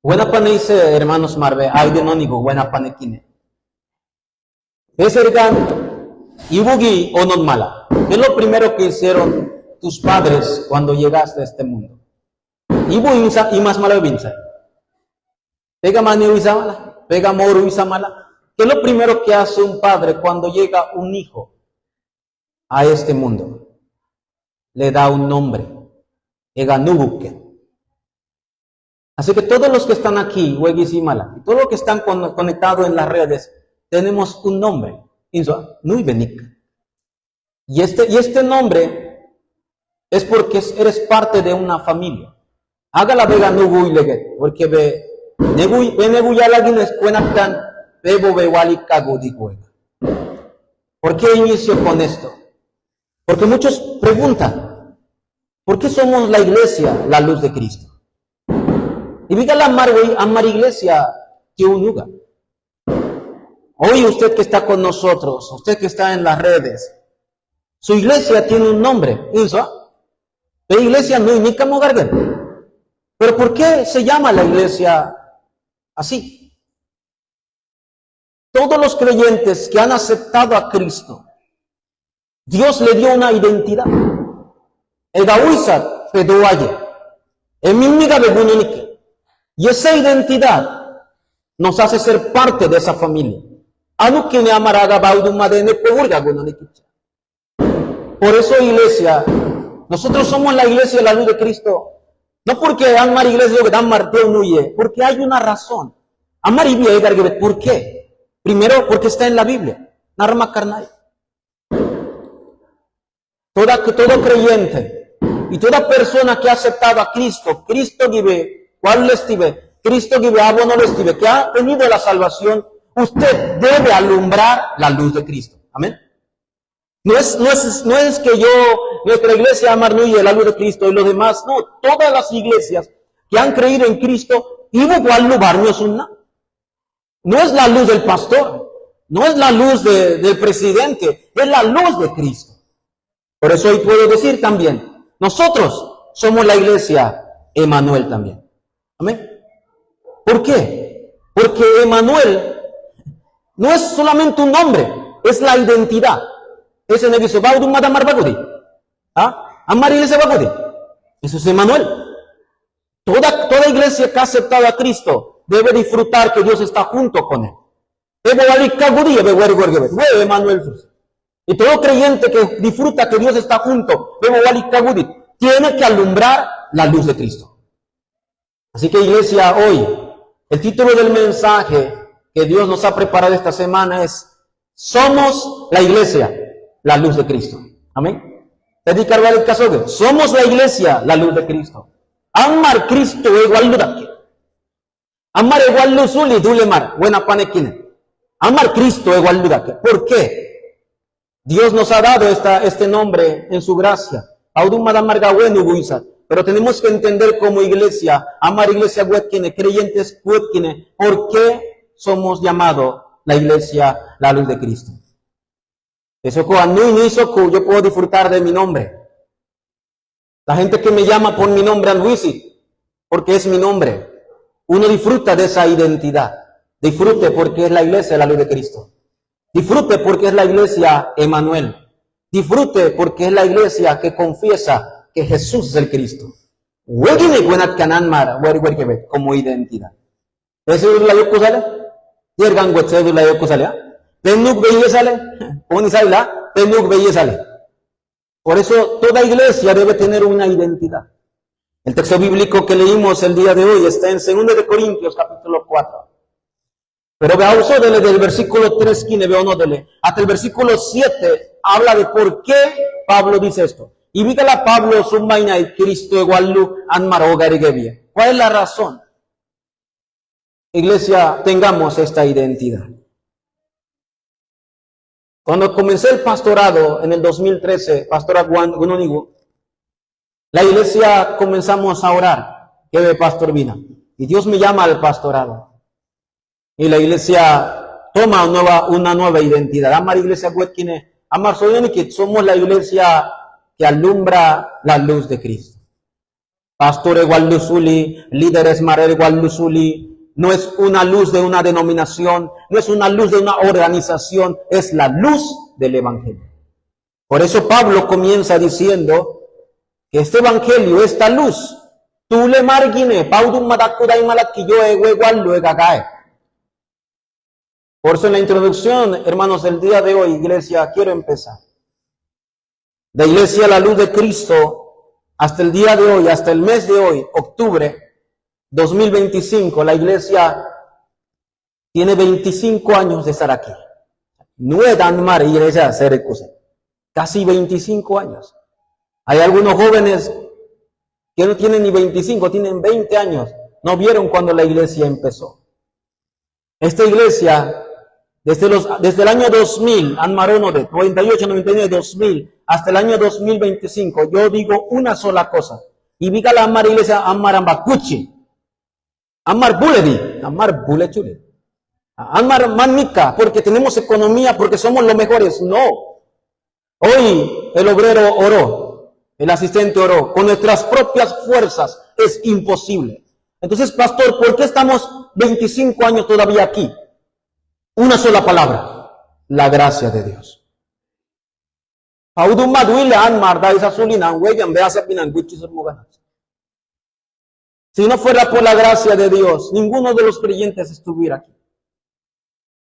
Buena pane dice, hermanos Marve, ay de nonigo, buena pane kine. Esergan, ibugi o non mala. ¿Qué es lo primero que hicieron tus padres cuando llegaste a este mundo? Ibu y más mala vinza. Pega mani uisa mala, pega moro uisa mala. ¿Qué es lo primero que hace un padre cuando llega un hijo a este mundo? Le da un nombre. Ega nubuke. Así que todos los que están aquí, Hueguis y Mala, y todos los que están conectados en las redes, tenemos un nombre. Nuibenik. Y este nombre es porque eres parte de una familia. Haga la vega nugu y leget, porque ve negu ya la guines cuenactan, bebo bewali cago di juega. ¿Por qué inicio con esto? Porque muchos preguntan, ¿por qué somos la iglesia, la luz de Cristo? Y diga la amar iglesia que un lugar. Hoy usted que está con nosotros, usted que está en las redes, su iglesia tiene un nombre. ¿Eso? La iglesia no indica mogarder. Pero ¿por qué se llama la iglesia así? Todos los creyentes que han aceptado a Cristo, Dios le dio una identidad. Egahuizat, Fedoaye, Emimiga Beguninique. Y esa identidad nos hace ser parte de esa familia. Por eso, iglesia, nosotros somos la iglesia de la luz de Cristo. No porque amar iglesia que dan marteo nuye, porque hay una razón. Amar iglesia, ¿por qué? Primero, porque está en la Biblia. Narma carnal. Todo creyente y toda persona que ha aceptado a Cristo, Cristo vive. ¿Cuál les estive? Cristo que abo no les estive, que ha tenido la salvación, usted debe alumbrar la luz de Cristo. Amén. No es que nuestra iglesia amarnuye la luz de Cristo y los demás, no, todas las iglesias que han creído en Cristo, no es la luz del pastor, no es la luz del presidente, es la luz de Cristo. Por eso hoy puedo decir también, nosotros somos la iglesia Emanuel también. Amén. ¿Por qué? Porque Emanuel no es solamente un nombre, es la identidad. Ese no dice, Baudum Madamar Bagudi. ¿Ah? Amar iglesia Bagudi. Eso es Emanuel. Toda iglesia que ha aceptado a Cristo debe disfrutar que Dios está junto con él. Emanuel. Y todo creyente que disfruta que Dios está junto, tiene que alumbrar la luz de Cristo. Así que iglesia, hoy, el título del mensaje que Dios nos ha preparado esta semana es somos la iglesia, la luz de Cristo. Amén. Somos la iglesia, la luz de Cristo. Amar Cristo igual ludaque. Amar igual luzuli dulemar. Buena panequine. Amar Cristo igual ludaque. ¿Por qué? Dios nos ha dado este nombre en su gracia. Audum madamarga bueno guisat. Pero tenemos que entender como iglesia, amar iglesia huetquine, creyentes huetquine, ¿por qué somos llamados la iglesia, la luz de Cristo? Eso yo puedo disfrutar de mi nombre. La gente que me llama por mi nombre Luisi, porque es mi nombre. Uno disfruta de esa identidad. Disfrute porque es la iglesia, la luz de Cristo. Disfrute porque es la iglesia Emanuel. Disfrute porque es la iglesia que confiesa que Jesús es el Cristo. Como identidad. ¿Eso es la yoku sale? ¿Yergan wetsedu la yoku sale? ¿Tenuk beye sale? ¿Cómo sale? Tenuk beye sale. Por eso toda iglesia debe tener una identidad. El texto bíblico que leímos el día de hoy está en 2 de Corintios capítulo 4. Pero veamos desde el versículo 3 hasta el versículo 7 habla de por qué Pablo dice esto. Y dígala Pablo sumaina y Cristo igual anmarogarigevia. ¿Cuál es la razón? Iglesia, tengamos esta identidad. Cuando comencé el pastorado en el 2013, pastora Gunonigu, la iglesia comenzamos a orar, que ve Pastor Vina, y Dios me llama al pastorado. Y la iglesia toma una nueva identidad. Amar iglesia huetquine, amar soy que somos la iglesia que alumbra la luz de Cristo. Pastor igual Luzuli, líderes Marel igual Luzuli, no es una luz de una denominación, no es una luz de una organización, es la luz del Evangelio. Por eso Pablo comienza diciendo que este Evangelio, esta luz, tú le margine, paudum madakuday malakiyo igual lo egagae. Por eso en la introducción, hermanos, del día de hoy, iglesia, quiero empezar. De Iglesia La Luz de Cristo, hasta el día de hoy, hasta el mes de hoy, octubre 2025, la iglesia tiene 25 años de estar aquí. No es tan mal iglesia hacer cosas. Casi 25 años. Hay algunos jóvenes que no tienen ni 25, tienen 20 años. No vieron cuando la iglesia empezó. Esta iglesia, desde el año 2000, Anmarono de 98, 99, 2000, hasta el año 2025, yo digo una sola cosa. Y diga la Amar iglesia, Amar Ambacuchi, Amar Buledi, Amar Bulechuli, Amar Manica, porque tenemos economía, porque somos los mejores. No. Hoy el obrero oró, el asistente oró, con nuestras propias fuerzas es imposible. Entonces, pastor, ¿por qué estamos 25 años todavía aquí? Una sola palabra, la gracia de Dios. Si no fuera por la gracia de Dios, ninguno de los creyentes estuviera aquí.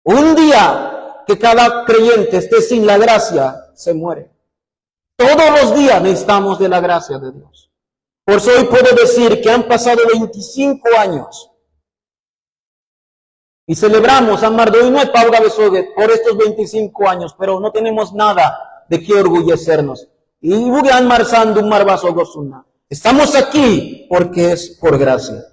Un día que cada creyente esté sin la gracia, se muere. Todos los días necesitamos de la gracia de Dios. Por eso hoy puedo decir que han pasado 25 años. Y celebramos a Mardoy, no es Pauga Besogue, por estos 25 años, pero no tenemos nada de qué orgullecernos. Y estamos aquí porque es por gracia.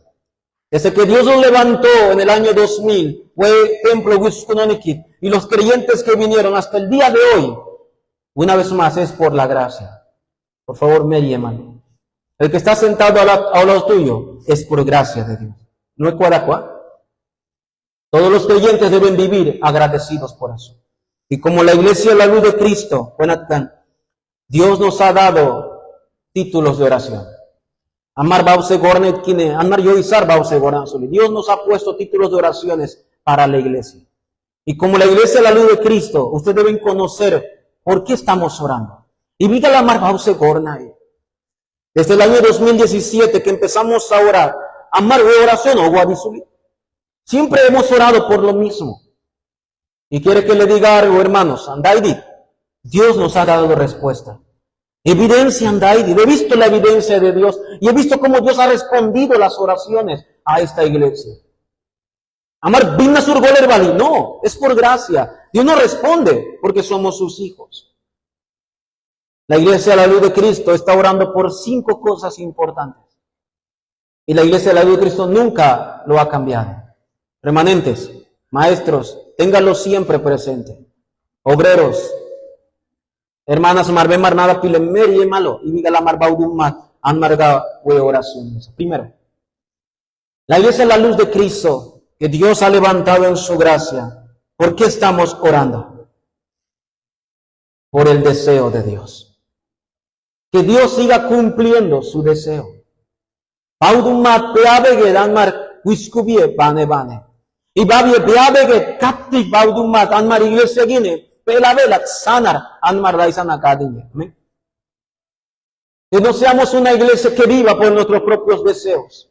Desde que Dios nos levantó en el año 2000, fue templo Wiscononiki, y los creyentes que vinieron hasta el día de hoy, una vez más es por la gracia. Por favor, Mary, hermano. El que está sentado al lado tuyo es por gracia de Dios. No es cuadacua. Todos los creyentes deben vivir agradecidos por eso. Y como la iglesia La Luz de Cristo, Dios nos ha dado títulos de oración. Amar Bause Gornet Kine, Amar Yoizar Bause Goranzuli. Dios nos ha puesto títulos de oraciones para la iglesia. Y como la iglesia La Luz de Cristo, ustedes deben conocer por qué estamos orando. Y diga la Amar Bause Gornay. Desde el año 2017 que empezamos a orar, Amar oración o Guadizuli. Siempre hemos orado por lo mismo. Y quiere que le diga algo, hermanos, Andaidi, Dios nos ha dado respuesta. Evidencia, Andaidi, he visto la evidencia de Dios y he visto cómo Dios ha respondido las oraciones a esta iglesia. Amar Bimna Surgoler Bali, no, es por gracia. Dios no responde porque somos sus hijos. La iglesia La Luz de Cristo está orando por 5 cosas importantes. Y la iglesia La Luz de Cristo nunca lo ha cambiado. Remanentes, maestros, ténganlo siempre presente. Obreros, hermanas, marbe marnada pilemer y malo, y diga la marbaudumat, han margado oraciones. Primero, la iglesia La Luz de Cristo, que Dios ha levantado en su gracia. ¿Por qué estamos orando? Por el deseo de Dios. Que Dios siga cumpliendo su deseo. Baudumat peabe dan mar wiskubie bane bane. Y babie beabege captive baudumat anmar iglesia gine pelavelak sanar anmar daisana kadine. Que no seamos una iglesia que viva por nuestros propios deseos.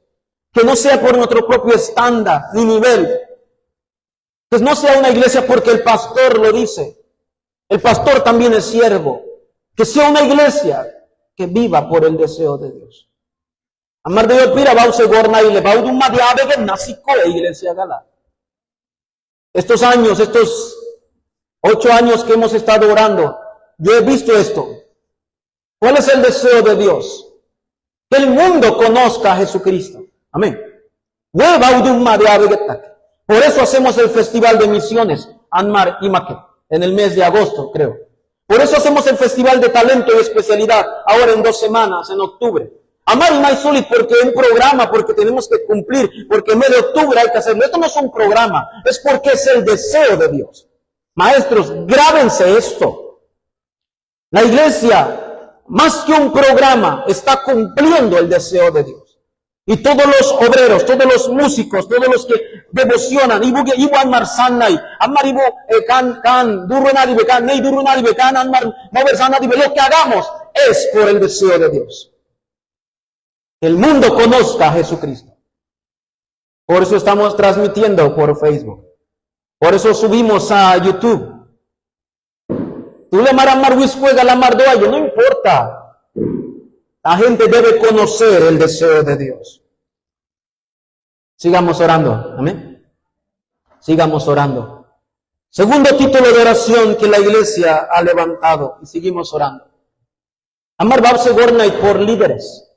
Que no sea por nuestro propio estándar ni nivel. Que no sea una iglesia porque el pastor lo dice. El pastor también es siervo. Que sea una iglesia que viva por el deseo de Dios. Amar de Dios bause gorna y le baudumma beabege nasiko iglesia gala. Estos años, estos 8 años que hemos estado orando, yo he visto esto. ¿Cuál es el deseo de Dios? Que el mundo conozca a Jesucristo. Amén. Por eso hacemos el Festival de Misiones, Anmar y Maque, en el mes de agosto, creo. Por eso hacemos el Festival de Talento y Especialidad, ahora en 2 semanas, en octubre. Amar y Maisuli, porque es un programa, porque tenemos que cumplir, porque en mes de octubre hay que hacerlo. Esto no es un programa, es porque es el deseo de Dios. Maestros, grábense esto. La iglesia más que un programa, está cumpliendo el deseo de Dios. Y todos los obreros, todos los músicos, todos los que devocionan, ibu anmar sanay, anmar ibu kan durunadi bekan, nei durunadi bekan, anmar mover sanadi, lo que hagamos es por el deseo de Dios. Que el mundo conozca a Jesucristo. Por eso estamos transmitiendo por Facebook. Por eso subimos a YouTube. Tú le mar juega la mardoayo, no importa. La gente debe conocer el deseo de Dios. Sigamos orando. Amén. Sigamos orando. Segundo título de oración que la iglesia ha levantado. Y seguimos orando. Amar Babse Gornay por líderes.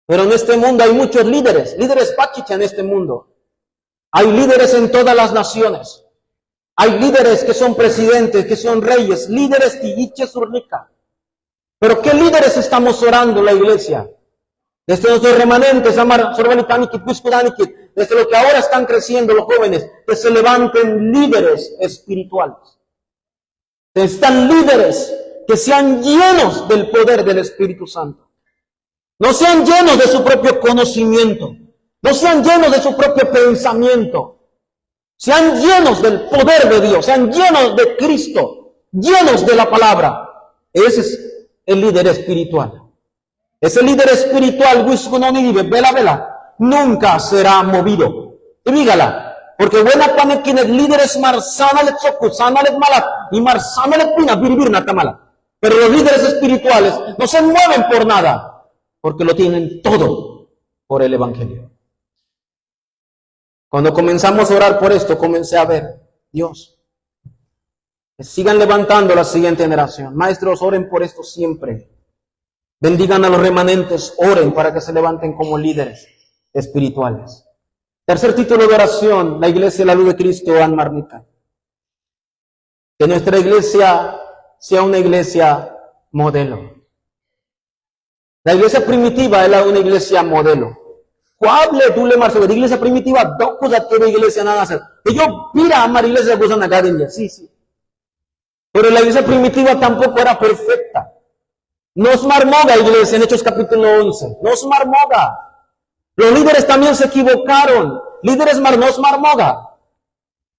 Pero en este mundo hay muchos líderes. Líderes pachicha en este mundo. Hay líderes en todas las naciones. Hay líderes que son presidentes, que son reyes. Líderes tigiche surnica. Pero ¿qué líderes estamos orando en la iglesia? Desde nuestros remanentes, desde lo que ahora están creciendo los jóvenes, que se levanten líderes espirituales. Están líderes que sean llenos del poder del Espíritu Santo. No sean llenos de su propio conocimiento. No sean llenos de su propio pensamiento. Sean llenos del poder de Dios. Sean llenos de Cristo. Llenos de la palabra. Ese es el líder espiritual. Ese líder espiritual, nunca será movido. Y dígala, porque buena pane quienes líderes marsana le choco, sana le mala, y marsana le pina, virvir natamala. Pero los líderes espirituales no se mueven por nada, porque lo tienen todo por el Evangelio. Cuando comenzamos a orar por esto, comencé a ver, Dios, que sigan levantando la siguiente generación. Maestros, oren por esto siempre. Bendigan a los remanentes, oren para que se levanten como líderes espirituales. Tercer título de oración, la iglesia de la luz de Cristo, Anmarnica. Que nuestra iglesia sea una iglesia modelo. La iglesia primitiva era una iglesia modelo. ¿Cuál tú le marzo? La iglesia primitiva, dos cosas que la iglesia nada hacer. Que yo mira a la iglesia que usan acá de ella, sí. Pero la iglesia primitiva tampoco era perfecta. Nos marmoga, iglesia, en Hechos capítulo 11. Nos marmoga. Los líderes también se equivocaron. Líderes nos marmoga.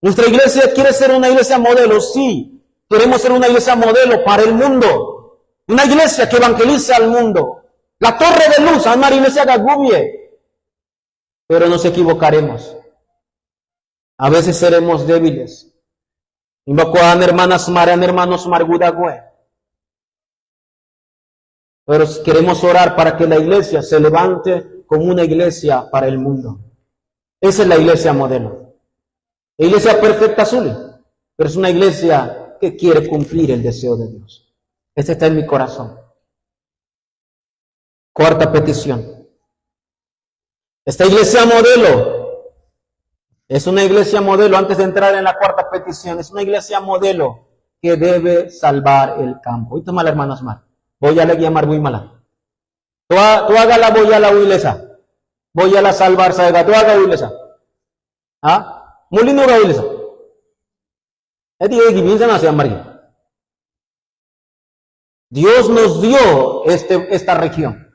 Nuestra iglesia quiere ser una iglesia modelo, sí. Queremos ser una iglesia modelo para el mundo. Una iglesia que evangelice al mundo. La torre de luz, una iglesia gagubie. Pero nos equivocaremos. A veces seremos débiles. Hermanos margudagüe. Pero queremos orar para que la iglesia se levante como una iglesia para el mundo. Esa es la iglesia modelo. La iglesia perfecta azul, pero es una iglesia que quiere cumplir el deseo de Dios. Este está en mi corazón. Cuarta petición. Esta iglesia modelo es una iglesia modelo, antes de entrar en la cuarta petición, es una iglesia modelo que debe salvar el campo. Ahorita mal, hermanos, mal. Voy a llamar muy mala. Tú haga la voy a la huilesa. Voy a la salvar, salga. Tú haga huilesa. ¿Ah? Mulino haga huilesa. Dios nos dio esta región.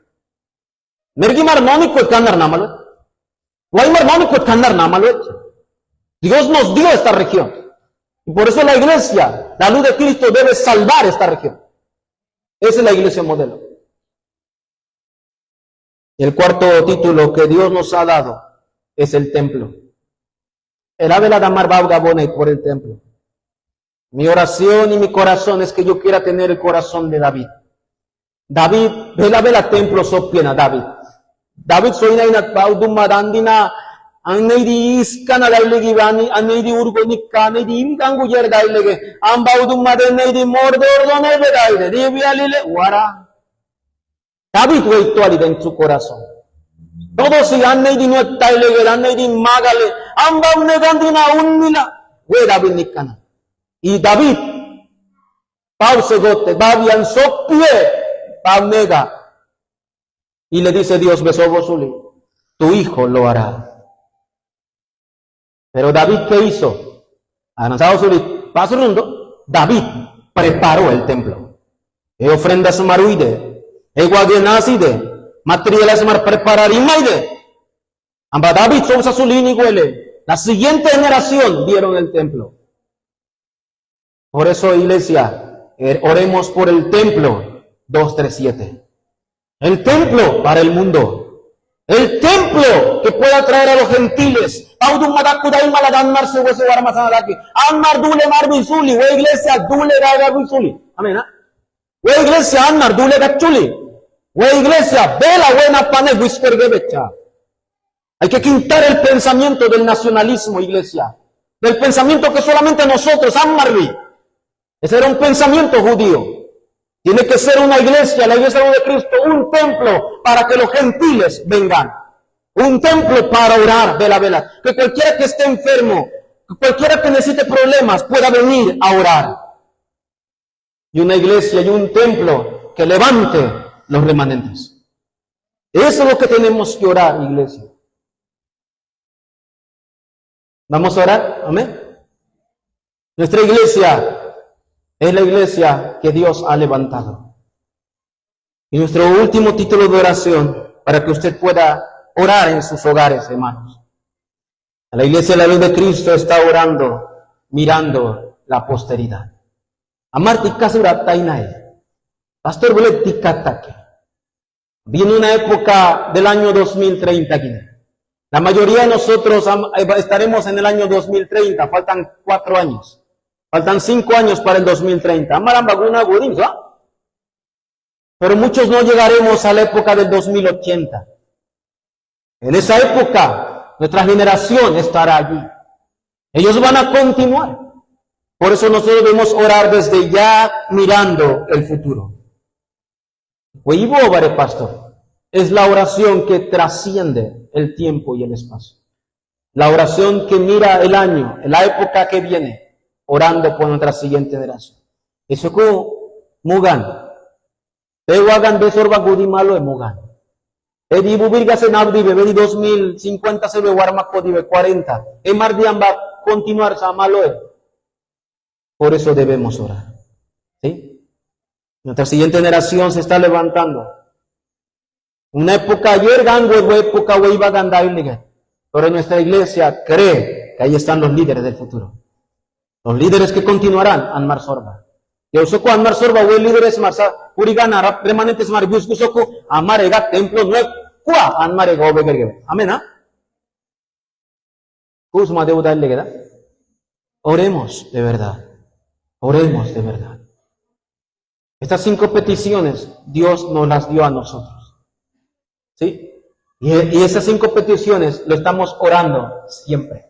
Dios nos dio esta región. Y por eso la iglesia, la luz de Cristo, debe salvar esta región. Esa es la iglesia modelo. Y el cuarto título que Dios nos ha dado es el templo. El Abel Adamar Babgabone por el templo. Mi oración y mi corazón es que yo quiera tener el corazón de David. David, vela templo sopiena David. David soy na inat baudummadandina ang naidi iskana dailegi bani ang naidi urgonika naidi imkangu yer dailege ang baudummaden naidi mordordone daile dibialile wara. David weituali en su corazón. Todos si ang naidi nuet dailege ang naidi magale ang baunegandina unmila we David nikana. Y David pausegote babian sopie paunega. Y le dice Dios, Besobosuli, tu hijo lo hará. Pero David, ¿qué hizo? David preparó el templo. ofrendas maruide, guagenazide, materiales mar prepararimaide. Amba David Sousa Zulini huele. La siguiente generación vieron el templo. Por eso, iglesia, oremos por el templo 237. El templo para el mundo. El templo que pueda traer a los gentiles. Iglesia, amén. Iglesia, Anmar, dule gachuli. Iglesia, vela buena pane becha. Hay que quitar el pensamiento del nacionalismo, iglesia. Del pensamiento que solamente nosotros, Anmarvi. Ese era un pensamiento judío. Tiene que ser una iglesia, la iglesia de Cristo, un templo para que los gentiles vengan. Un templo para orar, vela. Que cualquiera que esté enfermo, que cualquiera que necesite problemas, pueda venir a orar. Y una iglesia y un templo que levante los remanentes. Eso es lo que tenemos que orar, iglesia. ¿Vamos a orar? Amén. Nuestra iglesia es la iglesia que Dios ha levantado. Y nuestro último título de oración, para que usted pueda orar en sus hogares, hermanos. La iglesia de la luz de Cristo está orando, mirando la posteridad. Amarti kasura tainae. Pastor Boletti Katake. Viene una época del año 2030 aquí. La mayoría de nosotros estaremos en el año 2030, faltan 4 años. Faltan 5 años para el 2030. Pero muchos no llegaremos a la época del 2080. En esa época, nuestra generación estará allí. Ellos van a continuar. Por eso nosotros debemos orar desde ya mirando el futuro. Pastor, es la oración que trasciende el tiempo y el espacio. La oración que mira el año, la época que viene. Orando por nuestra siguiente generación. Eso es como Mugan. Pero hagan de sorba gudimalo de Mugan. Edi bubirga se nabdi bebedi 2050 se lo guarma codive 40. Mardian va a continuar samaloe. Por eso debemos orar. ¿Sí? Nuestra siguiente generación se está levantando. Una época ayer gango época iba a gandar. Pero nuestra iglesia cree que ahí están los líderes del futuro. Los líderes que continuarán, Anmar Sorba. Yo soy Anmar Sorba, o líderes marsa, Urigana, remanentes maribus, Kusoko, Amarega, templo, no, Kua, Anmarega, Obegerge. Amén, ¿ah? Kusma deuda el legada. Oremos de verdad. Oremos de verdad. Estas 5 peticiones, Dios nos las dio a nosotros. ¿Sí? Y esas 5 peticiones lo estamos orando siempre.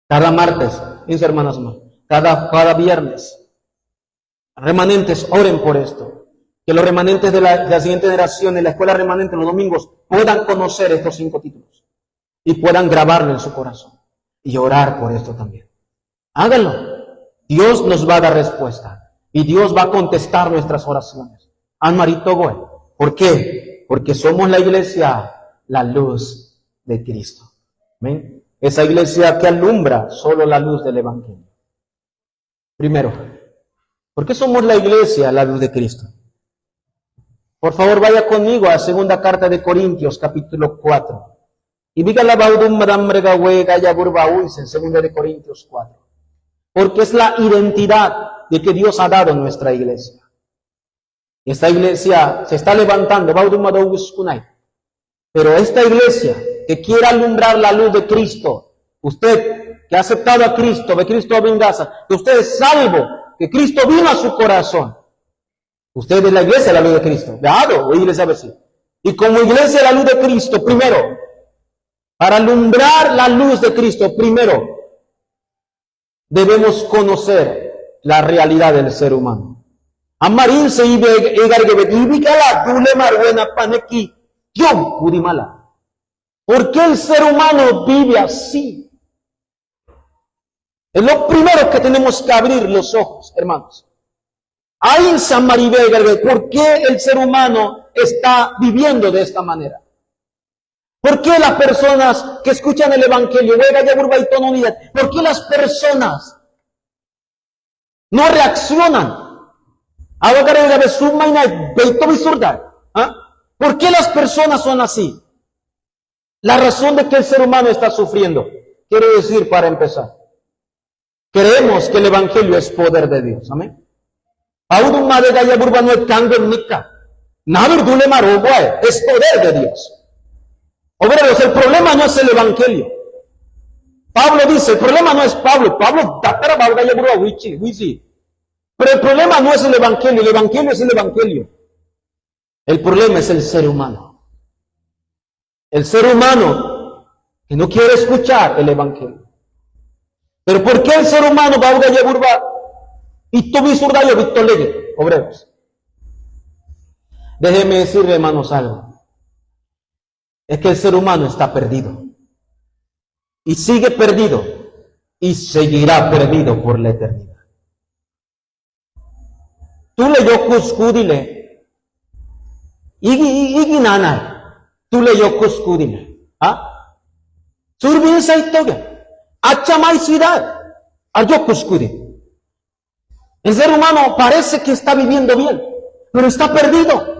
Cada martes, mis hermanos, cada viernes. Remanentes, oren por esto. Que los remanentes de la siguiente generación, en la escuela remanente, los domingos, puedan conocer estos 5 títulos. Y puedan grabarlo en su corazón. Y orar por esto también. Háganlo. Dios nos va a dar respuesta. Y Dios va a contestar nuestras oraciones. Anmarito Goe. ¿Por qué? Porque somos la iglesia, la luz de Cristo. ¿Amén? Esa iglesia que alumbra solo la luz del Evangelio. Primero, ¿por qué somos la iglesia, la luz de Cristo? Por favor, vaya conmigo a segunda carta de Corintios, capítulo 4. Y diga la baudum madam regawe gaya burbauis en segunda de Corintios 4. Porque es la identidad de que Dios ha dado a nuestra iglesia. Esta iglesia se está levantando, baudum madauis kunai. Pero esta iglesia que quiera alumbrar la luz de Cristo, usted que ha aceptado a Cristo, de Cristo venganza, que usted es salvo, que Cristo vino a su corazón. Usted es la iglesia, la luz de Cristo. ¿Veado? O iglesia así. Y como iglesia, la luz de Cristo, primero, para alumbrar la luz de Cristo, primero, debemos conocer la realidad del ser humano. Amarinse y vegargebet, y bicala, dule marbuena paneki, yo, budimala. ¿Por qué el ser humano vive así? Es lo primero que tenemos que abrir los ojos, hermanos. Ahí en San Maribel, ¿por qué el ser humano está viviendo de esta manera? ¿Por qué las personas que escuchan el Evangelio, por qué las personas no reaccionan? ¿Por qué las personas son así? La razón de que el ser humano está sufriendo. Quiero decir, para empezar, creemos que el Evangelio es poder de Dios. Amén. Es poder de Dios. Obreros, el problema no es el Evangelio. Pablo dice, el problema no es Pablo. Pero el problema no es el Evangelio es el Evangelio. El problema es el ser humano. El ser humano que no quiere escuchar el Evangelio. Pero ¿por qué el ser humano va a burba? Y tú obreros. Déjeme decirle, hermanos, algo. Es que el ser humano está perdido. Y sigue perdido. Y seguirá perdido por la eternidad. Tú le yo cuscudile. Igi nanay. Tú le yo cuscudile. Surbin saitoga. Achamay ciudad. Aryo cuscudile. El ser humano parece que está viviendo bien, pero está perdido.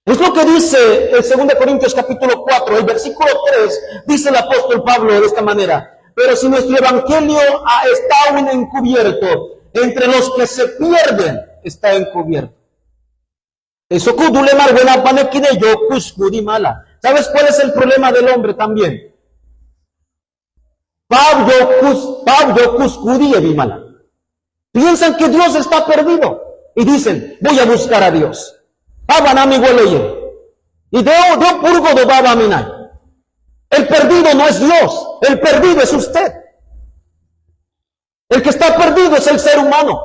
Es lo que dice el 2 Corintios capítulo 4, el versículo 3, dice el apóstol Pablo de esta manera. Pero si nuestro evangelio está aún encubierto, entre los que se pierden está encubierto. ¿Sabes cuál es el problema del hombre también? Piensan que Dios está perdido y dicen, voy a buscar a Dios. Y el perdido no es Dios, el perdido es usted. El que está perdido es el ser humano.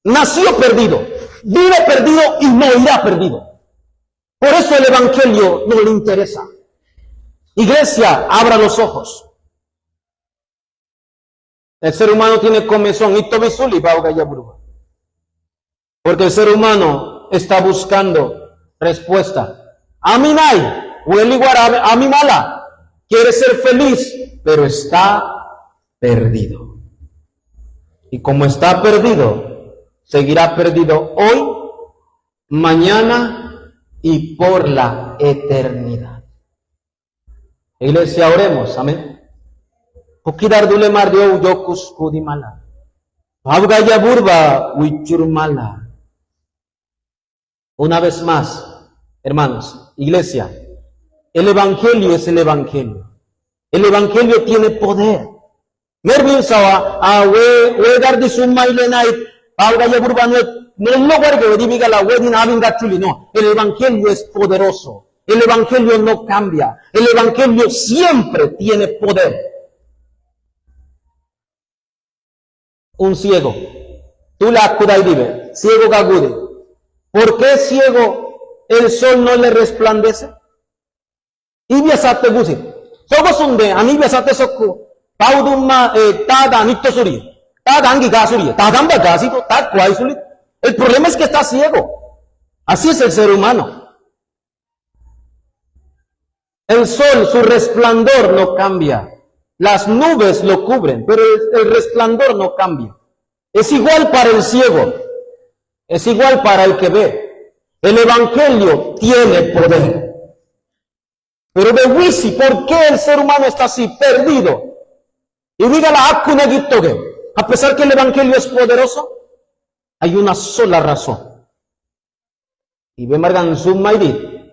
Nació perdido, vive perdido y morirá perdido. Por eso el Evangelio no le interesa. Iglesia, abra los ojos. El ser humano tiene comezón y porque el ser humano está buscando respuesta. A mí mala. Quiere ser feliz, pero está perdido. Y como está perdido, seguirá perdido hoy, mañana y por la eternidad. Iglesia, oremos. Amén. Pukidar dule mardio yokus kudimala. Abgaya burba wichurmala. Una vez más, hermanos, iglesia, el Evangelio es el Evangelio. El Evangelio tiene poder. Mervin sawa wegar di sumailenai abgaya burba no lugar que diga la wedin abingachuli no. El Evangelio es poderoso. El Evangelio no cambia. El Evangelio siempre tiene poder. Un ciego. Tú la acudai dive. Ciego gagude. ¿Por qué ciego el sol no le resplandece? Ibiasate gusi. Sogo sunde, anibiasate soku. Paudumma tada nitosuri. Tada angi gasuri. Tadamba gasito. Tad cuaisuli. El problema es que está ciego. Así es el ser humano. El sol, su resplandor no cambia. Las nubes lo cubren, pero el resplandor no cambia. Es igual para el ciego. Es igual para el que ve. El Evangelio tiene poder. Pero de Wisi, ¿por qué el ser humano está así, perdido? Y dígala, a pesar que el Evangelio es poderoso, hay una sola razón. Y Bemargan Zummaidi,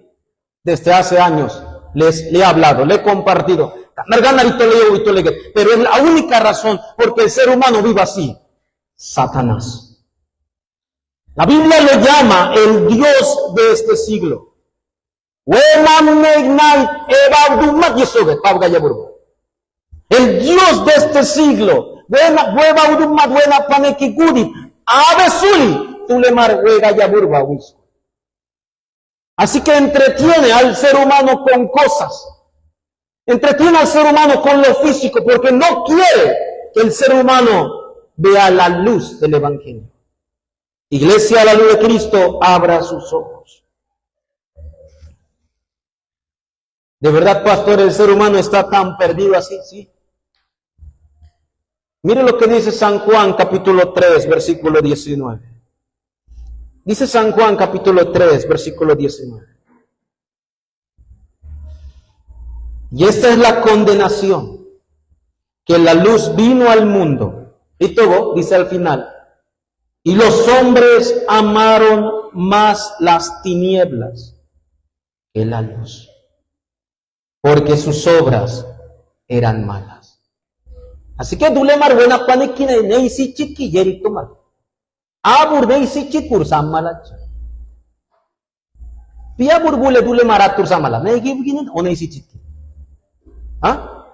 desde hace años, le he hablado, le he compartido. Pero es la única razón porque el ser humano vive así. Satanás. La Biblia lo llama el Dios de este siglo. El Dios de este siglo. Así que entretiene al ser humano con cosas. Entretiene al ser humano con lo físico porque no quiere que el ser humano vea la luz del Evangelio. Iglesia, a la luz de Cristo, abra sus ojos. De verdad, pastor, el ser humano está tan perdido así, sí. Mire lo que dice San Juan, capítulo 3, versículo 19. Dice San Juan capítulo 3, versículo 19. Y esta es la condenación, que la luz vino al mundo. Y todo, dice al final, y los hombres amaron más las tinieblas que la luz, porque sus obras eran malas. Así que dule marbuena panekine neisi chiki yeri tomar. Abur neisi chikur samala. Pia burbule dule maratur samala. Neigi begini o neisi chiki. ¿Ah?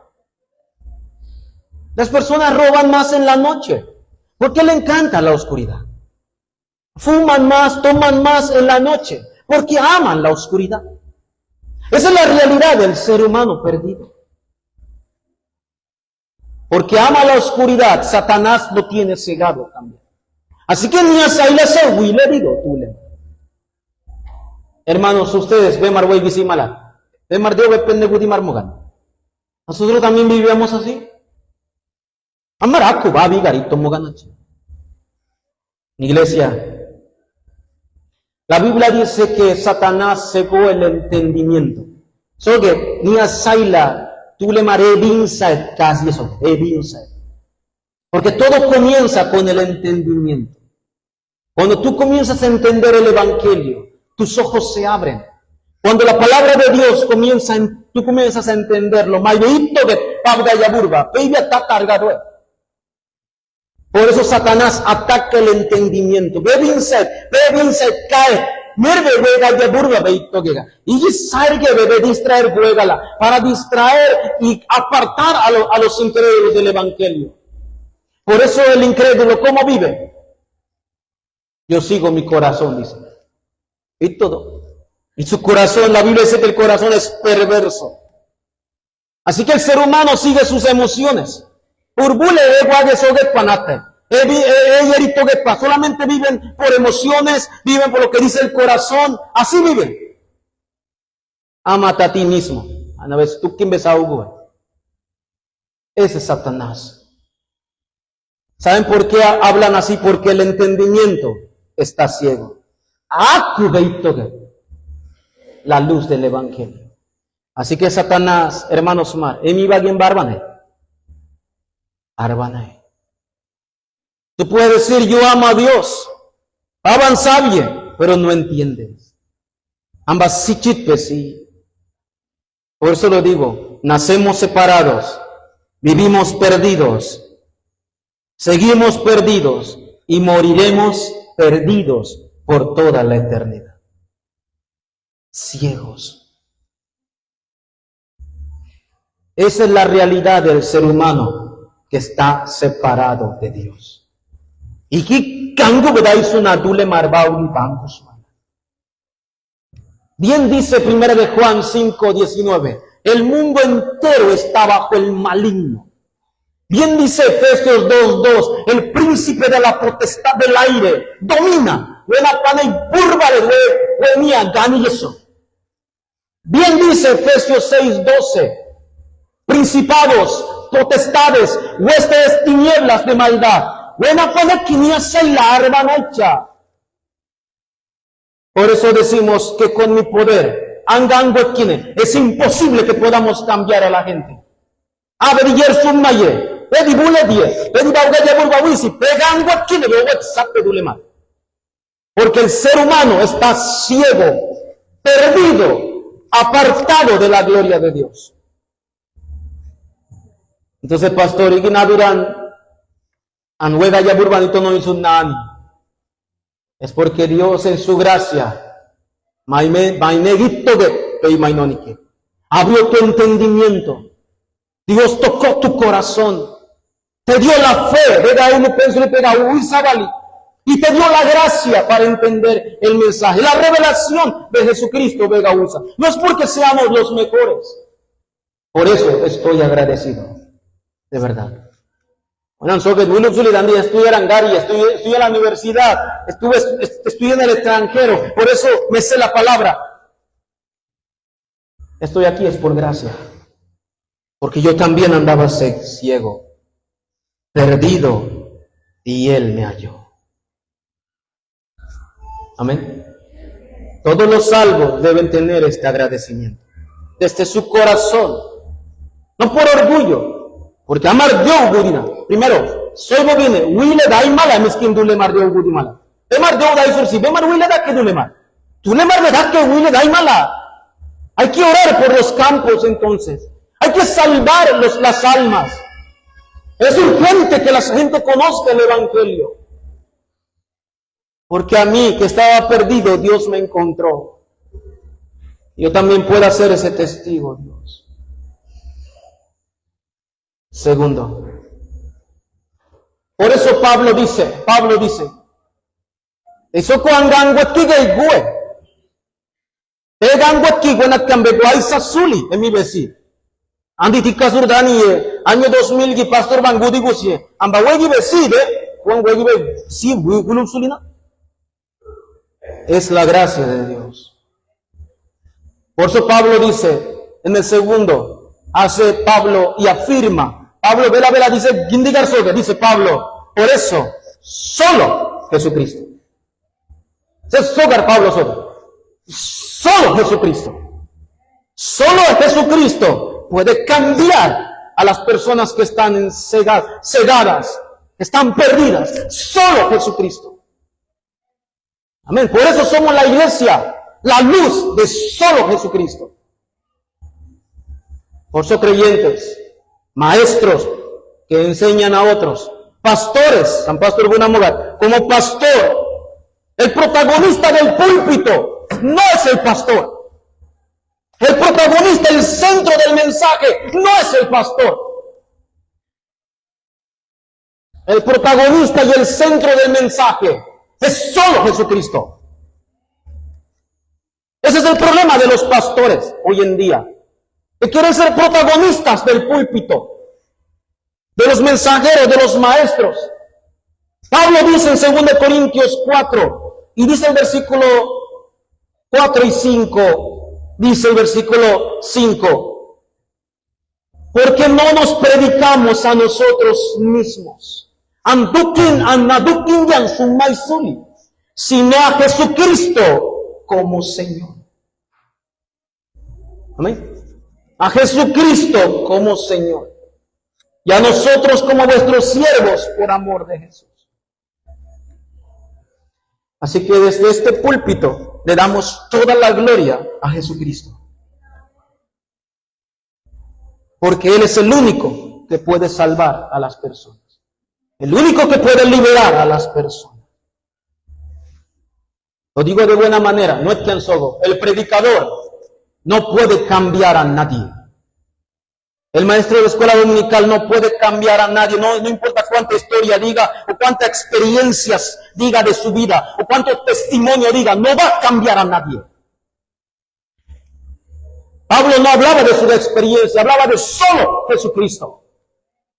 Las personas roban más en la noche, porque le encanta la oscuridad. Fuman más, toman más en la noche, porque aman la oscuridad. Esa es la realidad del ser humano perdido. Porque ama la oscuridad, Satanás lo tiene cegado también. Así que ni a Saila Segui le digo, tú le. Hermanos, ustedes, ve Marway Visimala, ve Mardeo, ve Pendegudi Marmogan. Nosotros también vivíamos así. Amaraku, va Vigarito Moganache. Iglesia, la Biblia dice que Satanás cegó el entendimiento. So que ni a Saila tú le maré vinsa casi eso, vinsa. Porque todo comienza con el entendimiento. Cuando tú comienzas a entender el Evangelio, tus ojos se abren. Cuando la palabra de Dios comienza, tú comienzas a entenderlo. Maybeito de Pabda Yaburba, baby está cargado. Por eso Satanás ataca el entendimiento. Bebinset cae. Merve juega Yaburba beito quega. Y salga bebe distraer juegala para distraer y apartar a los incrédulos del Evangelio. Por eso el incrédulo, ¿cómo vive? Yo sigo mi corazón, dice. Y todo. Y su corazón, la Biblia dice que el corazón es perverso. Así que el ser humano sigue sus emociones. Solamente viven por emociones, viven por lo que dice el corazón. Así viven. Ámate a ti mismo. Una vez tú quien ves a Hugo. Ese es Satanás. ¿Saben por qué hablan así? Porque el entendimiento está ciego. La luz del Evangelio. Así que Satanás, hermanos mar, emi bagien barbane. Arbane. Tú puedes decir, yo amo a Dios. Avanza bien, pero no entiendes. Ambas sichitpes sí. Por eso lo digo, nacemos separados, vivimos perdidos, seguimos perdidos y moriremos perdidos por toda la eternidad. Ciegos. Esa es la realidad del ser humano que está separado de Dios. Y que bien dice 1 de Juan 5:19, el mundo entero está bajo el maligno. Bien dice Efesios 2:2, el príncipe de la potestad del aire domina. Bien dice Efesios 6:12, principados, potestades, huestes tinieblas de maldad. Por eso decimos que con mi poder, es imposible que podamos cambiar a la gente. Porque el ser humano está ciego, perdido, apartado de la gloria de Dios. Entonces, pastor, y es porque Dios en su gracia abrió tu entendimiento. Dios tocó tu corazón, te dio la fe, y te dio la gracia para entender el mensaje, la revelación de Jesucristo. No es porque seamos los mejores, por eso estoy agradecido, de verdad. Estudié en Angari, estudié en la universidad, estudié en el extranjero, por eso me sé la palabra. Estoy aquí es por gracia, porque yo también andaba ciego, perdido, y Él me halló. Amén. Todos los salvos deben tener este agradecimiento desde su corazón, no por orgullo, porque amar Dios gudina. Primero, soy bobine, wile dai mala miskin dule mar Dios gudimala. Emar Dios dai sursi, bemar wile da que dule mar. Tú le mar le da que wile dai mala. Hay que orar por los campos entonces. Hay que salvar las almas. Es urgente que la gente conozca el Evangelio. Porque a mí, que estaba perdido, Dios me encontró. Yo también puedo ser ese testigo, Dios. Segundo. Por eso Pablo dice, eso cuando en mi vecino. Andi tika surdani año 2000 ki pastor bangudi gusi amba wegi beside con wegi be si gulum sulina. Es la gracia de Dios. Por eso Pablo dice en el segundo, hace Pablo y afirma, Pablo vela dice gindigar soga, dice Pablo, por eso solo Jesucristo. Es sogar Pablo solo Jesucristo. Solo Jesucristo puede cambiar a las personas que están cegadas, están perdidas. Solo Jesucristo. Amén. Por eso somos la iglesia, la luz de solo Jesucristo. Por eso creyentes, maestros que enseñan a otros, pastores, San Pastor Buenamogar, como pastor, el protagonista del púlpito no es el pastor. El protagonista, el centro del mensaje, no es el pastor. El protagonista y el centro del mensaje es solo Jesucristo. Ese es el problema de los pastores hoy en día, que quieren ser protagonistas del púlpito, de los mensajeros, de los maestros. Pablo dice en 2 Corintios 4, y dice el versículo 4 y 5, dice el versículo 5, porque no nos predicamos a nosotros mismos, sino a Jesucristo como Señor. Amén. A Jesucristo como Señor. Y a nosotros como vuestros siervos por amor de Jesús. Así que desde este púlpito le damos toda la gloria a Jesucristo. Porque Él es el único que puede salvar a las personas. El único que puede liberar a las personas. Lo digo de buena manera, no es quien soy. El predicador no puede cambiar a nadie. El maestro de escuela dominical no puede cambiar a nadie, no importa cuánta historia diga, o cuántas experiencias diga de su vida, o cuánto testimonio diga, no va a cambiar a nadie. Pablo no hablaba de su experiencia, hablaba de solo Jesucristo.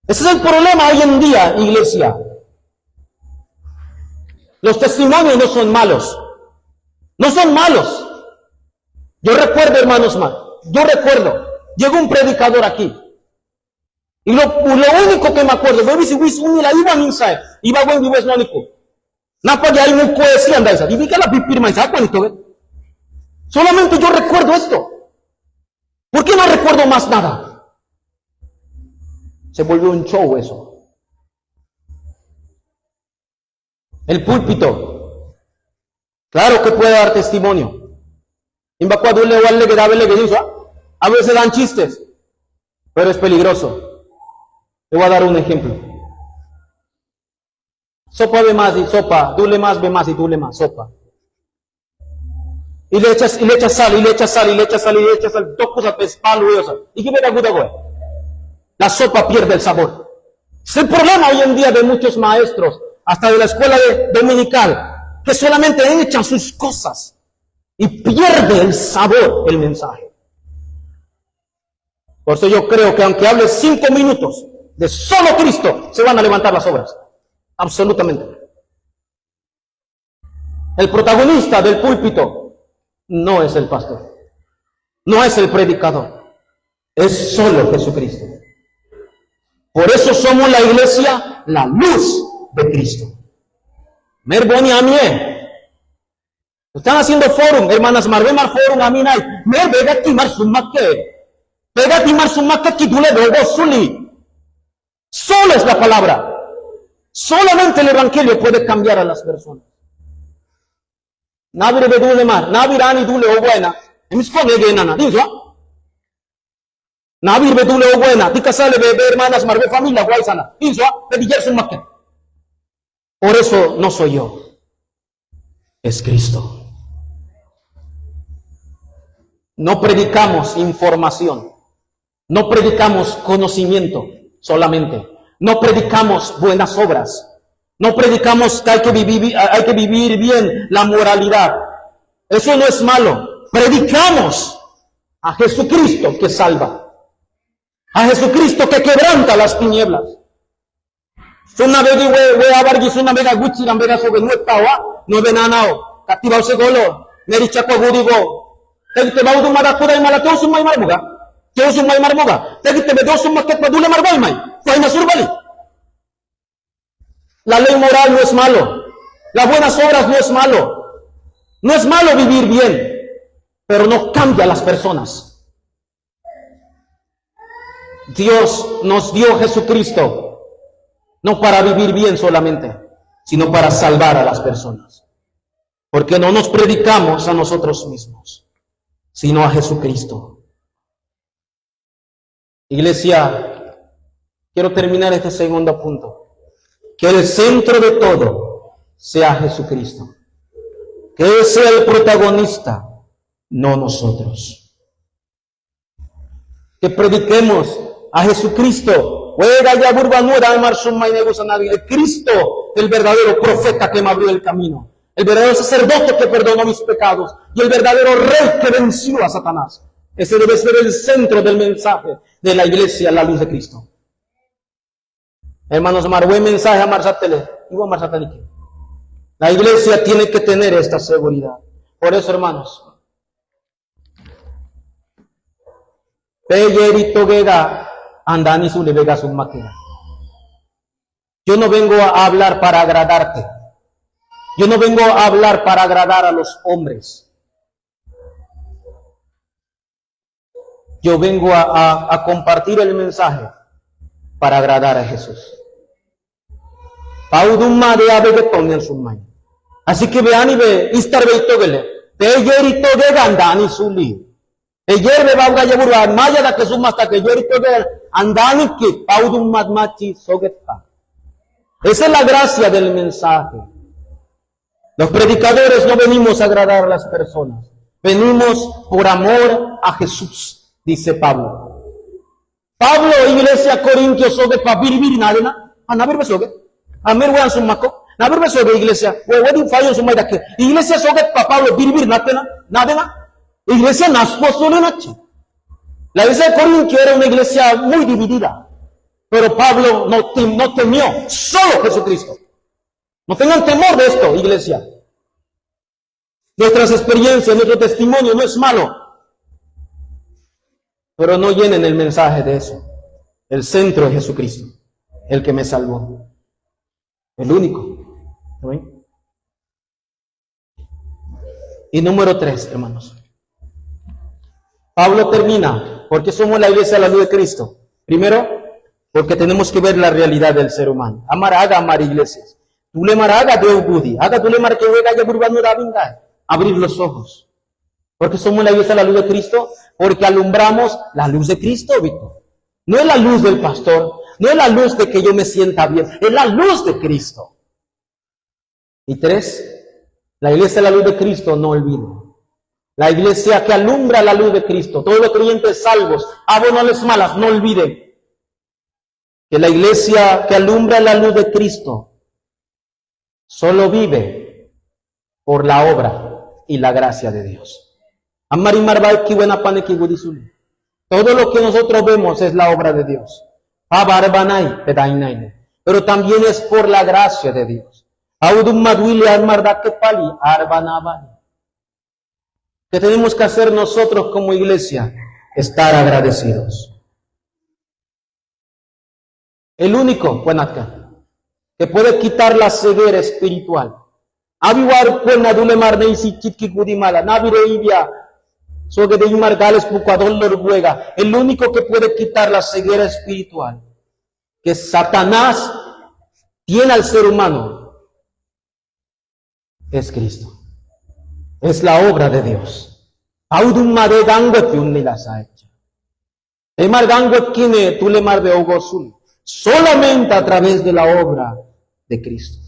Ese es el problema hoy en día, iglesia. Los testimonios no son malos. No son malos. Yo recuerdo, hermanos, llegó un predicador aquí. Y lo único que me acuerdo, solamente yo recuerdo esto. ¿Por qué no recuerdo más nada? Se volvió un show eso. El púlpito, claro que puede dar testimonio. A veces dan chistes, pero es peligroso. Te voy a dar un ejemplo. Sopa ve más y sopa, dule más, ve más y dule más, sopa. Y le echas sal, dos cosas ¿y qué me da gusto, güey? La sopa pierde el sabor. Es el problema hoy en día de muchos maestros, hasta de la escuela dominical, que solamente echan sus cosas y pierde el sabor el mensaje. Por eso yo creo que aunque hables 5 minutos de solo Cristo, se van a levantar las obras. Absolutamente. El protagonista del púlpito no es el pastor, no es el predicador, es solo Jesucristo. Por eso somos la iglesia, la luz de Cristo. Merboni amie. Están haciendo forum, hermanas Marvemar forum, a mí no hay. Me vega timar sumaque. Vega timar sumaque que tú le veo suli. Solo es la palabra. Solamente el evangelio puede cambiar a las personas. Nabire bedule mar, nabirani dule o buena. Emis con nana, dijo. Nabir bedule o buena, tika sale bebe hermanas Marve familia guaisana. Dijo, pedir sumaque. Por eso no soy yo. Es Cristo. No predicamos información, no predicamos conocimiento solamente, no predicamos buenas obras, no predicamos que hay que vivir bien la moralidad. Eso no es malo. Predicamos a Jesucristo que salva, a Jesucristo que quebranta las tinieblas. Una vez a bargis una vez a gucci la vez sobre no estaba no ven a nao cativa ose golo meri chapo gudigo te va a mara kura y mala todo sumai marmuga todo sumai marmuga te me dos summa que padule marbai mai fue na surbali. La ley moral no es malo, las buenas obras no es malo, no es malo vivir bien, pero no cambia a las personas. Dios nos dio Jesucristo no para vivir bien solamente, sino para salvar a las personas. Porque no nos predicamos a nosotros mismos, sino a Jesucristo. Iglesia, quiero terminar este segundo punto. Que el centro de todo sea Jesucristo. Que Él sea el protagonista, no nosotros. Que prediquemos a Jesucristo. El Cristo, el verdadero profeta que me abrió el camino, el verdadero sacerdote que perdonó mis pecados y el verdadero rey que venció a Satanás. Ese debe ser el centro del mensaje de la iglesia, la luz de Cristo. Hermanos, buen mensaje a Marsatele. La iglesia tiene que tener esta seguridad. Por eso, hermanos, Peyerito Vega Andani su Vega su máquina. Yo no vengo a hablar para agradarte. Yo no vengo a hablar para agradar a los hombres. Yo vengo a compartir el mensaje para agradar a Jesús. Así que vean y ve, Istar Beitogele, Peyerito Vega Andani su li. Ayer me va a llevar maya da que suma hasta que yo andani que paudum matmachi sogetpa. Esa es la gracia del mensaje. Los predicadores no venimos a agradar a las personas, venimos por amor a Jesús, dice Pablo. Pablo, iglesia Corintios sogetpa biribiri nadena, anabir besoget, amer wean sumako, nabir besoget iglesia, wedding fire sumay que iglesia sogetpa Pablo biribiri nadena. Iglesia la iglesia de Corintio era una iglesia muy dividida, pero Pablo no temió, solo Jesucristo. No tengan temor de esto, iglesia. Nuestras experiencias, nuestro testimonio no es malo, pero no llenen el mensaje de eso. El centro es Jesucristo, el que me salvó, el único. ¿Sí? Y número 3, hermanos. Pablo termina, porque somos la iglesia de la luz de Cristo. Primero, porque tenemos que ver la realidad del ser humano. Amar iglesias. Tú le maraga de Ogudi, haga tú le mar que juega ya burbano da vinga. Abrir los ojos. Porque somos la iglesia de la luz de Cristo, porque alumbramos la luz de Cristo, Víctor. No es la luz del pastor, no es la luz de que yo me sienta bien, es la luz de Cristo. Y 3, la iglesia de la luz de Cristo no olvida. La iglesia que alumbra la luz de Cristo, todos los creyentes salvos, abonables malas, no olviden que la iglesia que alumbra la luz de Cristo solo vive por la obra y la gracia de Dios. Todo lo que nosotros vemos es la obra de Dios. Pero también es por la gracia de Dios. ¿Qué tenemos que hacer nosotros como iglesia? Estar agradecidos. El único, que puede quitar la ceguera espiritual Abiwar ko na dulemar na isi chitki kudimala. Nabire ibia. So que de margales dolor ruega. El único que puede quitar la ceguera espiritual que Satanás tiene al ser humano es Cristo. Es la obra de Dios. Audun made gango que un milas ha hecho. Emar gango kine tu le mar de ogosul. Solamente a través de la obra de Cristo.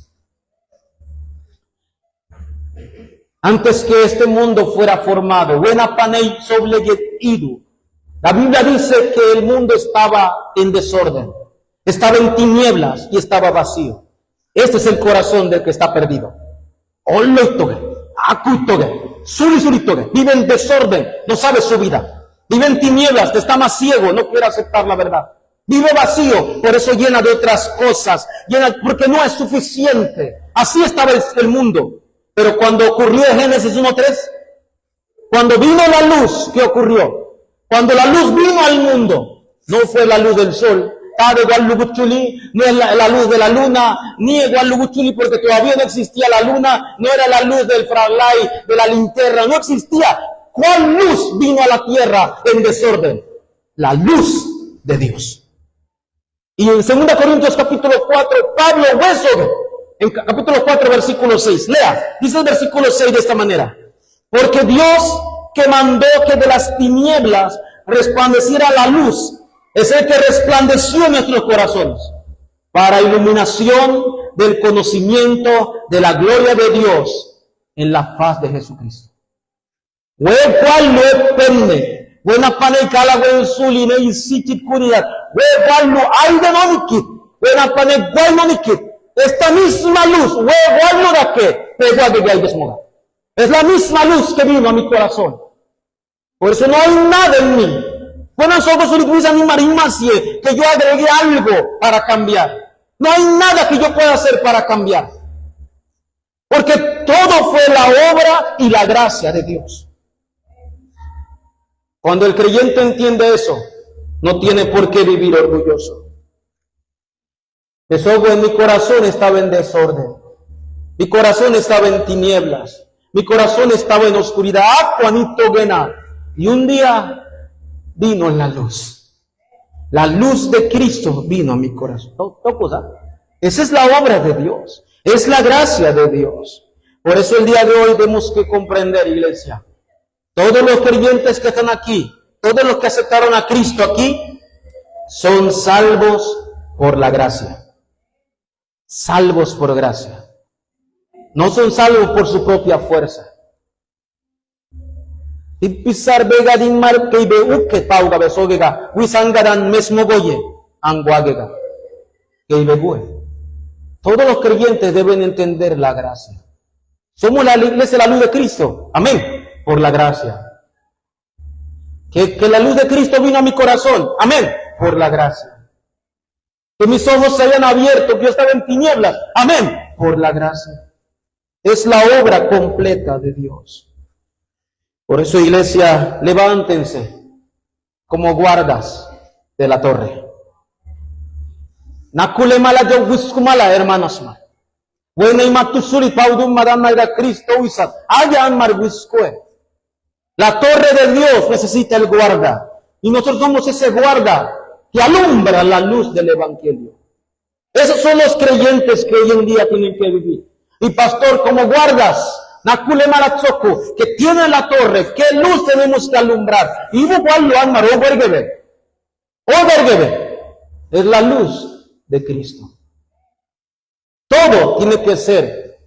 Antes que este mundo fuera formado, buena panei sobleget idu. La Biblia dice que el mundo estaba en desorden, estaba en tinieblas y estaba vacío. Este es el corazón del que está perdido. Vive en desorden, no sabe su vida. Vive en tinieblas, está más ciego, no quiere aceptar la verdad. Vive vacío, por eso llena de otras cosas, porque no es suficiente. Así estaba el mundo. Pero cuando ocurrió en Génesis 1:3, cuando vino la luz, ¿qué ocurrió? Cuando la luz vino al mundo, no fue la luz del sol, no es la luz de la luna, ni igual Luguchuli, porque todavía no existía la luna, no era la luz del fraglay, de la linterna, no existía. ¿Cuál luz vino a la tierra en desorden? La luz de Dios. Y en 2 Corintios capítulo 4, Pablo hueso, en capítulo 4, versículo 6, lea, dice el versículo 6 de esta manera: porque Dios que mandó que de las tinieblas resplandeciera la luz, es el que resplandeció en nuestros corazones, para iluminación del conocimiento de la gloria de Dios en la faz de Jesucristo. Cual no depende, buena pana y cala, buen suli, no y sichit curidad, cual no hay de nonikit, buena pana y cual nonikit. Esta misma luz, igual no da que, igual de hay desmoda. Es la misma luz que vino a mi corazón. Por eso no hay nada en mí. Bueno, nosotros que yo agregué algo para cambiar. No hay nada que yo pueda hacer para cambiar. Porque todo fue la obra y la gracia de Dios. Cuando el creyente entiende eso, no tiene por qué vivir orgulloso. Eso en mi corazón estaba en desorden. Mi corazón estaba en tinieblas. Mi corazón estaba en oscuridad. Y un día vino la luz. La luz de Cristo vino a mi corazón. Esa es la obra de Dios. Es la gracia de Dios. Por eso el día de hoy tenemos que comprender, iglesia. Todos los creyentes que están aquí, todos los que aceptaron a Cristo aquí, son salvos por la gracia. Salvos por gracia. No son salvos por su propia fuerza. Ipisar begadin mar que uke pauga besogega, wisangaran mesmogoye, anguagega, que todos los creyentes deben entender la gracia. Somos la iglesia, la luz de Cristo. Amén. Por la gracia. Que la luz de Cristo vino a mi corazón. Amén. Por la gracia. Que mis ojos se hayan abierto, que yo estaba en tinieblas. Amén. Por la gracia. Es la obra completa de Dios. Por eso, iglesia, levántense como guardas de la torre. Nakule mala yo buscumala, hermanos. Buena y matusuri paudum madama era Cristo usa. Hayan marwiscue. La torre de Dios necesita el guarda. Y nosotros somos ese guarda que alumbra la luz del Evangelio. Esos son los creyentes que hoy en día tienen que vivir. Y pastor, como guardas, Nakule Malachoku, que tiene la torre, ¿qué luz tenemos que alumbrar? Y igual lo han marcado, es la luz de Cristo. Todo tiene que ser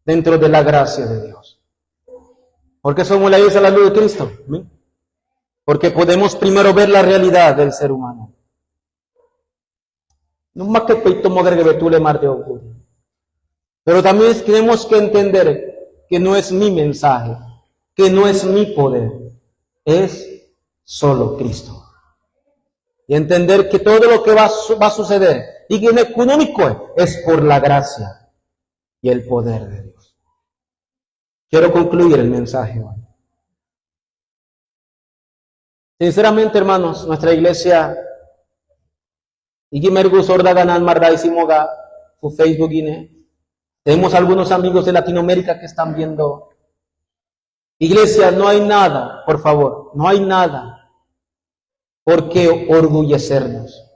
dentro de la gracia de Dios. ¿Por qué somos la iglesia de la luz de Cristo? ¿Sí? Porque podemos primero ver la realidad del ser humano. No más que peito mogre que tú le marte ocurre. Pero también tenemos que entender que no es mi mensaje, que no es mi poder, es solo Cristo. Y entender que todo lo que va a suceder y que en económico es por la gracia y el poder de Dios. Quiero concluir el mensaje hoy. Sinceramente, hermanos, nuestra iglesia y que me gusta ganar marda y simoga su Facebook Tenemos algunos amigos de Latinoamérica que están viendo. Iglesia, no hay nada, por favor, no hay nada por qué orgullecernos.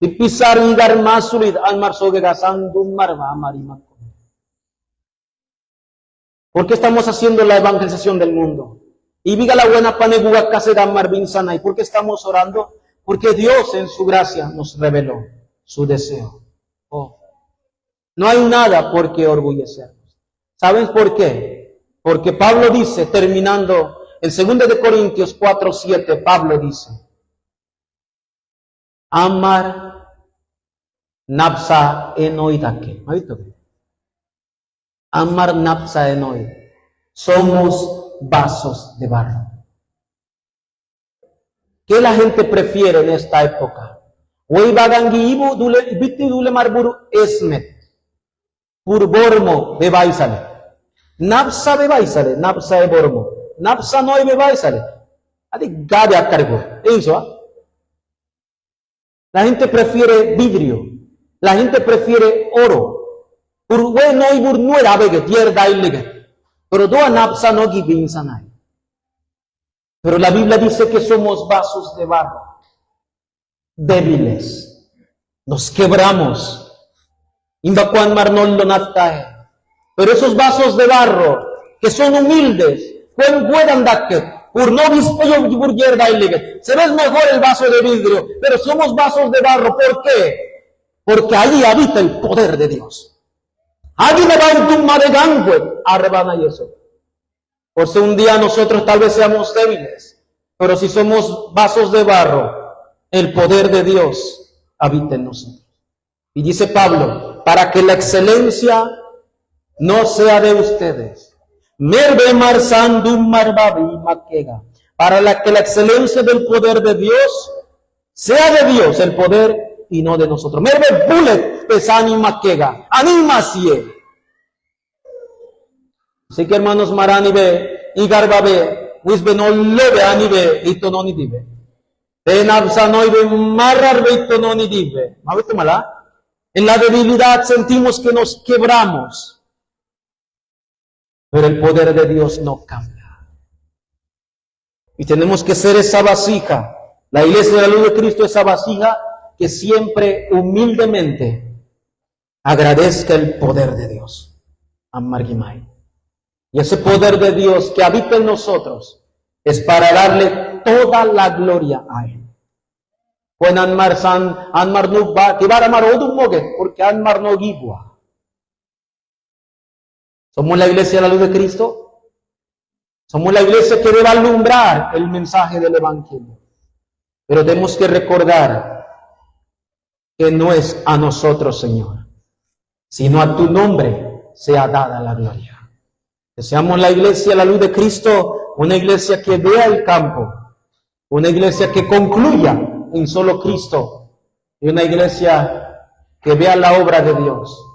Y pisar y dar más sulit al ¿por qué estamos haciendo la evangelización del mundo? Y diga la buena paneguga case da marvin sana. ¿Y por qué estamos orando? Porque Dios en su gracia nos reveló su deseo. Oh. No hay nada por qué orgullecernos. ¿Saben por qué? Porque Pablo dice, terminando en 2 de Corintios 4:7, Pablo dice, Amar napsa enoidake. ¿Ha visto? Amar napsa enoid. Somos vasos de barro. ¿Qué la gente prefiere en esta época? Hoy bagangi ibu dule bitti dule marburu esmet. Purbormo bebaisale. Napsa bebaisale, napsa e bormo. Napsa no bebaisale. Adi gade a cargo. Eso, la gente prefiere vidrio. La gente prefiere oro. Purwe no ibur no era bege tierda illega. Pero doa napsa no gibin sanai. Pero la Biblia dice que somos vasos de barro. Débiles. Nos quebramos. Indakuan marnol lo natae. Pero esos vasos de barro, que son humildes, se ve mejor el vaso de vidrio, pero somos vasos de barro. ¿Por qué? Porque allí habita el poder de Dios. Por si un día nosotros tal vez seamos débiles, pero si somos vasos de barro, el poder de Dios habita en nosotros. Y dice Pablo, para que la excelencia no sea de ustedes. Para que la excelencia del poder de Dios sea de Dios, el poder y no de nosotros. Merbe bulet pesani makega. Animasie. Así que hermanos maranibe y garbabe, wisbe no leve anibe y tononi dibe. Tenabsanoibe marrarbe y tononi dibe. ¿Ma visto mala? En la debilidad sentimos que nos quebramos. Pero el poder de Dios no cambia. Y tenemos que ser esa vasija. La iglesia de la luz de Cristo, esa vasija que siempre humildemente agradezca el poder de Dios. Amargimai. Y ese poder de Dios que habita en nosotros es para darle toda la gloria a Él. Pues Anmar no va, que va a amar odun mogue, porque Anmar no gibua. ¿Somos la iglesia de la luz de Cristo? Somos la iglesia que debe alumbrar el mensaje del Evangelio. Pero tenemos que recordar que no es a nosotros, Señor, sino a tu nombre sea dada la gloria. Que seamos la iglesia de la luz de Cristo, una iglesia que vea el campo, una iglesia que concluya en solo Cristo y una iglesia que vea la obra de Dios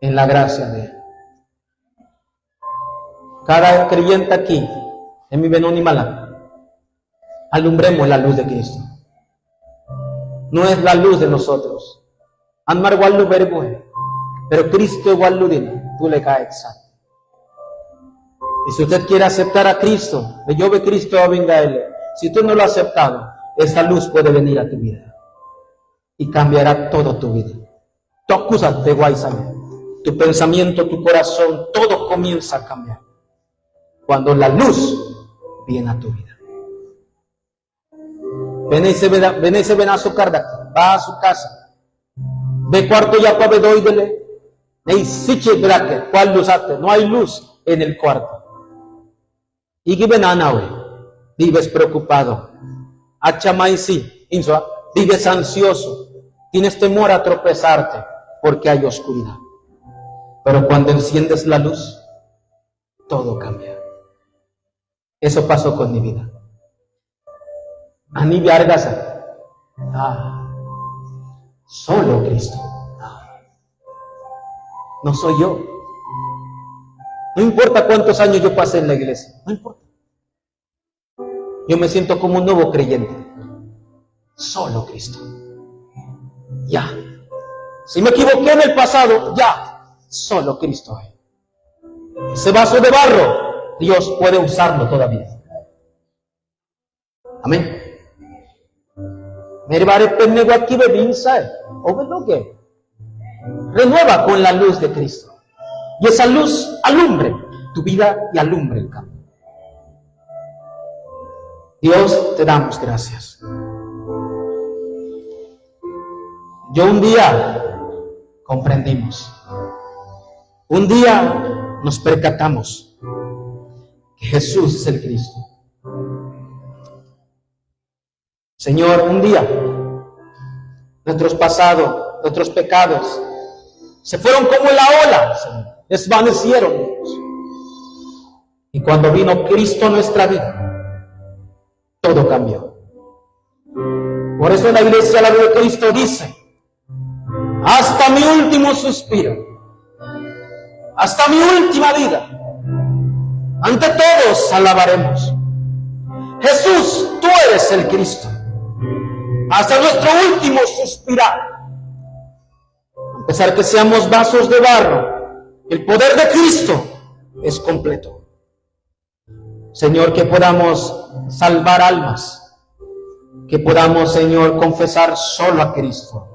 en la gracia de Él. Cada creyente aquí, en mi Benoni Malá, alumbremos la luz de Cristo. No es la luz de nosotros. Anmar igual verbo, pero Cristo igual ludin, tú le caes. Y si usted quiere aceptar a Cristo, yo ve Cristo a venga a Él. Si tú no lo has aceptado, esa luz puede venir a tu vida y cambiará toda tu vida. Tu pensamiento, tu corazón, todo comienza a cambiar cuando la luz viene a tu vida. Ven a su carda, va a su casa, ve cuarto ya para bedoidele, ¿cuál luz hace? No hay luz en el cuarto. Y que ven vives preocupado, vives ansioso, tienes temor a tropezarte porque hay oscuridad. Pero cuando enciendes la luz, todo cambia. Eso pasó con mi vida. Ani Argasa. Solo Cristo. No soy yo. No importa cuántos años yo pasé en la iglesia. No importa. Yo me siento como un nuevo creyente. Solo Cristo. Ya. Si me equivoqué en el pasado, ya. Solo Cristo hay. Ese vaso de barro, Dios puede usarlo todavía. Amén. Renueva con la luz de Cristo. Y esa luz alumbre tu vida y alumbre el campo. Dios, te damos gracias. Yo un día comprendimos. Un día nos percatamos que Jesús es el Cristo. Señor, un día nuestros pasados, nuestros pecados se fueron como la ola, Señor, desvanecieron. Y cuando vino Cristo a nuestra vida, todo cambió. Por eso la iglesia, la de Cristo dice: hasta mi último suspiro, hasta mi última vida, ante todos alabaremos. Jesús, tú eres el Cristo. Hasta nuestro último suspirar, a pesar que seamos vasos de barro, el poder de Cristo es completo. Señor, que podamos salvar almas, que podamos, Señor, confesar solo a Cristo,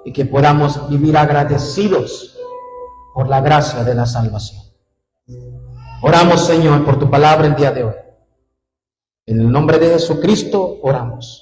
y que podamos vivir agradecidos por la gracia de la salvación. Oramos, Señor, por tu palabra el día de hoy. En el nombre de Jesucristo oramos.